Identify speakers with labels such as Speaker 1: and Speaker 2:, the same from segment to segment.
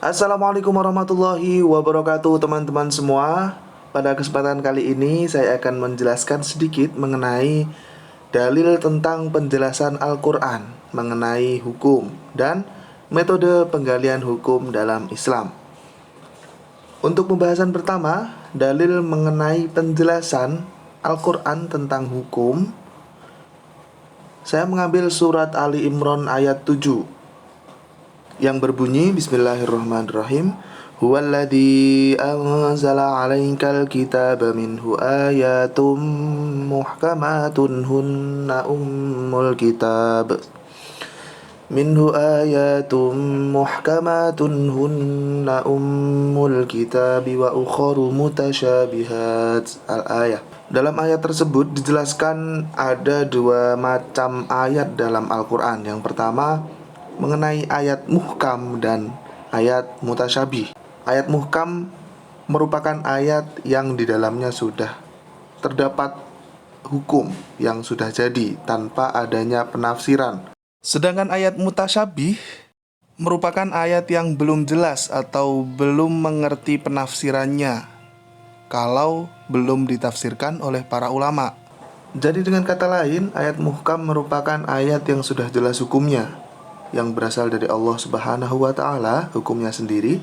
Speaker 1: Assalamualaikum warahmatullahi wabarakatuh teman-teman semua. Pada kesempatan kali ini saya akan menjelaskan sedikit mengenai dalil tentang penjelasan Al-Quran mengenai hukum dan metode penggalian hukum dalam Islam. Untuk pembahasan pertama, dalil mengenai penjelasan Al-Quran tentang hukum, saya mengambil surat Ali Imran ayat 7 yang berbunyi Bismillahirrahmanirrahim. Huwallazi anzala 'alaikal kitaba minhu ayatum muhkamatun hunna ummul kitab. Minhu ayatum muhkamatun hunna ummul kitab wa ukharu mutasyabihat. Al-ayah. Dalam ayat tersebut dijelaskan ada dua macam ayat dalam Al-Quran. Yang pertama mengenai ayat muhkam dan ayat mutasyabih. Ayat muhkam merupakan ayat yang di dalamnya sudah terdapat hukum yang sudah jadi tanpa adanya penafsiran. Sedangkan ayat mutasyabih merupakan ayat yang belum jelas atau belum mengerti penafsirannya kalau belum ditafsirkan oleh para ulama. Jadi dengan kata lain, ayat muhkam merupakan ayat yang sudah jelas hukumnya, yang berasal dari Allah Subhanahu wa Ta'ala, hukumnya sendiri.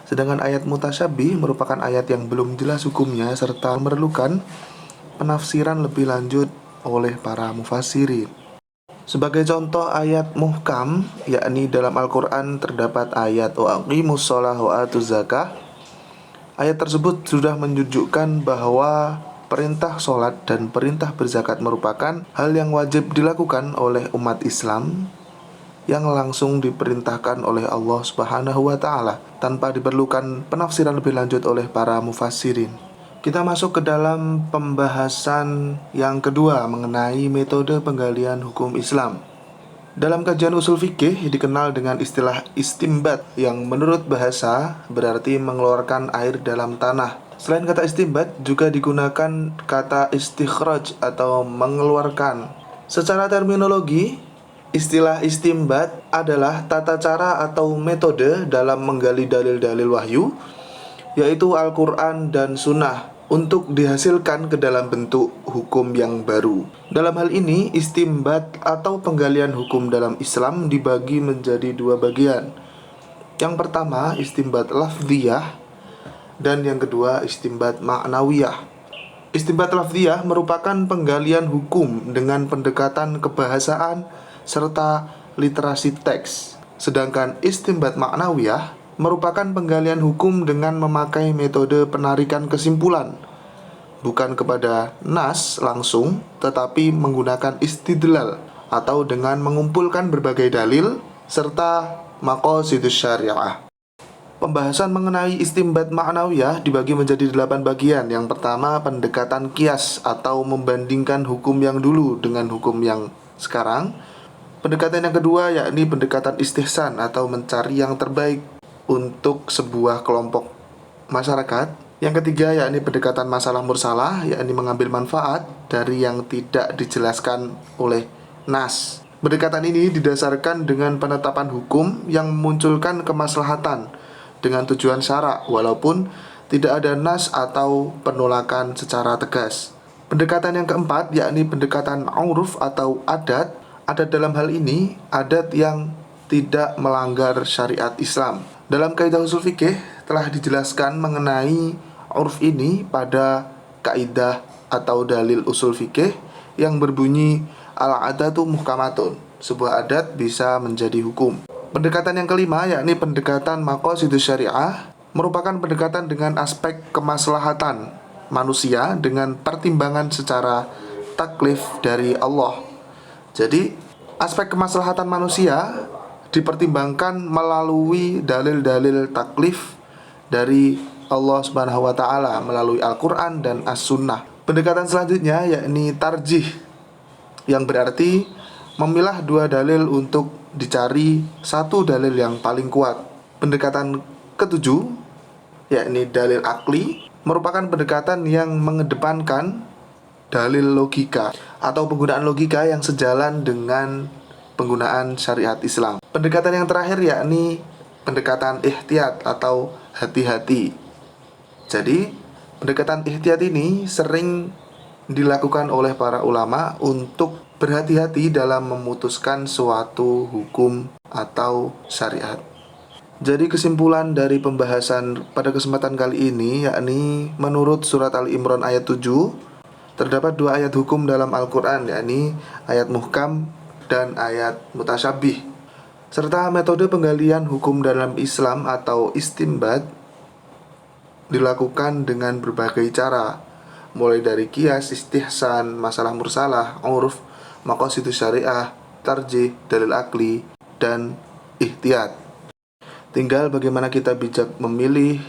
Speaker 1: Sedangkan ayat mutasyabih merupakan ayat yang belum jelas hukumnya serta memerlukan penafsiran lebih lanjut oleh para mufassirin. Sebagai contoh ayat muhkam, yakni dalam Al-Quran terdapat ayat wa aqimus shalah wa atuz zakah. Ayat tersebut sudah menunjukkan bahwa perintah sholat dan perintah berzakat merupakan hal yang wajib dilakukan oleh umat Islam yang langsung diperintahkan oleh Allah Subhanahu wa Ta'ala tanpa diperlukan penafsiran lebih lanjut oleh para mufassirin. Kita masuk ke dalam pembahasan yang kedua mengenai metode penggalian hukum Islam. Dalam kajian usul fikih dikenal dengan istilah istimbat yang menurut bahasa berarti mengeluarkan air dalam tanah. Selain kata istimbat juga digunakan kata istikhraj atau mengeluarkan. Secara terminologi, istilah istimbat adalah tata cara atau metode dalam menggali dalil-dalil wahyu, yaitu Al-Quran dan Sunnah, untuk dihasilkan ke dalam bentuk hukum yang baru. Dalam hal ini, istimbat atau penggalian hukum dalam Islam dibagi menjadi dua bagian. Yang pertama, istimbat lafziyah, dan yang kedua, istimbat ma'nawiyah. Istimbat lafziyah merupakan penggalian hukum dengan pendekatan kebahasaan serta literasi teks. Sedangkan istimbat ma'nawiyah merupakan penggalian hukum dengan memakai metode penarikan kesimpulan, bukan kepada nas langsung, tetapi menggunakan istidlal atau dengan mengumpulkan berbagai dalil serta maqasidus syariah. Pembahasan mengenai istimbat ma'nawiyah dibagi menjadi 8 bagian. Yang pertama, pendekatan kias atau membandingkan hukum yang dulu dengan hukum yang sekarang. Pendekatan yang kedua yakni pendekatan istihsan atau mencari yang terbaik untuk sebuah kelompok masyarakat. Yang ketiga yakni pendekatan masalah mursalah, yakni mengambil manfaat dari yang tidak dijelaskan oleh nas. Pendekatan ini didasarkan dengan penetapan hukum yang memunculkan kemaslahatan dengan tujuan syara walaupun tidak ada nas atau penolakan secara tegas. Pendekatan yang keempat yakni pendekatan uruf atau adat. Adat dalam hal ini adat yang tidak melanggar syariat Islam. Dalam kaidah usul fikih telah dijelaskan mengenai uruf ini pada kaidah atau dalil usul fikih yang berbunyi al-adatu muhkamatun. Sebuah adat bisa menjadi hukum. Pendekatan yang kelima yakni pendekatan maqasidus syariah, merupakan pendekatan dengan aspek kemaslahatan manusia dengan pertimbangan secara taklif dari Allah. Jadi aspek kemaslahatan manusia dipertimbangkan melalui dalil-dalil taklif dari Allah Subhanahu wa Ta'ala melalui Al-Quran dan As-Sunnah. Pendekatan selanjutnya yakni tarjih, yang berarti memilah dua dalil untuk dicari satu dalil yang paling kuat. Pendekatan ketujuh yakni dalil akli, merupakan pendekatan yang mengedepankan dalil logika atau penggunaan logika yang sejalan dengan penggunaan syariat Islam. Pendekatan yang terakhir yakni pendekatan ihtiyat atau hati-hati. Jadi, pendekatan ihtiyat ini sering dilakukan oleh para ulama untuk berhati-hati dalam memutuskan suatu hukum atau syariat. Jadi kesimpulan dari pembahasan pada kesempatan kali ini yakni menurut surat Al-Imran ayat 7 terdapat dua ayat hukum dalam Al-Quran, yakni ayat muhkam dan ayat mutasyabih. Serta metode penggalian hukum dalam Islam atau istinbat dilakukan dengan berbagai cara, mulai dari qiyas, istihsan, masalah mursalah, uruf, maqasidus syariah, tarjih, dalil akli, dan ihtiyat. Tinggal bagaimana kita bijak memilih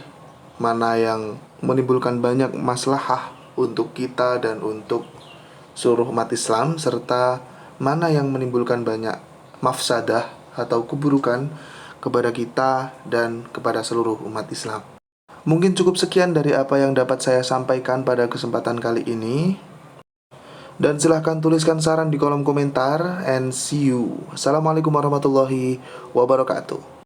Speaker 1: mana yang menimbulkan banyak maslahah untuk kita dan untuk seluruh umat Islam, serta mana yang menimbulkan banyak mafsadah atau keburukan kepada kita dan kepada seluruh umat Islam. Mungkin cukup sekian dari apa yang dapat saya sampaikan pada kesempatan kali ini. Dan silahkan tuliskan saran di kolom komentar. And see you. Assalamualaikum warahmatullahi wabarakatuh.